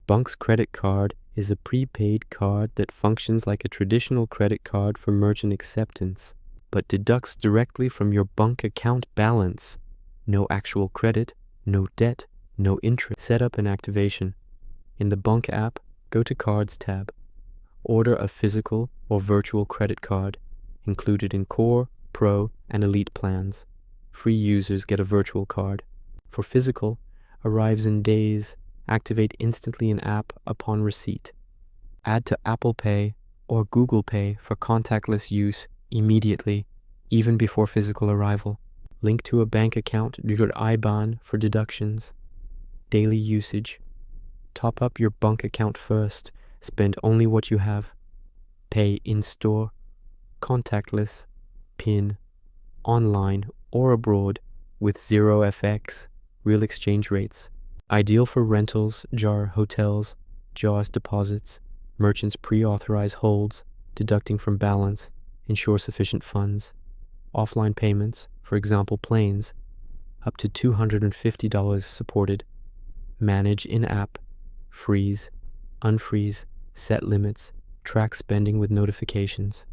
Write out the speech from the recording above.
Bunq's credit card is a prepaid card that functions like a traditional credit card for merchant acceptance, but deducts directly from your Bunq account balance. No actual credit, no debt, no interest. Setup and activation. In the Bunq app, go to Cards tab. Order a physical or virtual credit card, included in Core, Pro, and Elite plans. Free users get a virtual card. For physical, arrives in days, activate instantly in app upon receipt. Add to Apple Pay or Google Pay for contactless use immediately, even before physical arrival. Link to a bank account your IBAN for deductions. Daily usage. Top up your Bunq account first. Spend only what you have. Pay in-store, contactless, PIN, online or abroad with 0 FX, real exchange rates. Ideal for rentals, JAR hotels, JAWS deposits. Merchants pre-authorize holds, deducting from balance, ensure sufficient funds. Offline payments, for example planes, up to $250 supported. Manage in-app, freeze, unfreeze, set limits, track spending with notifications.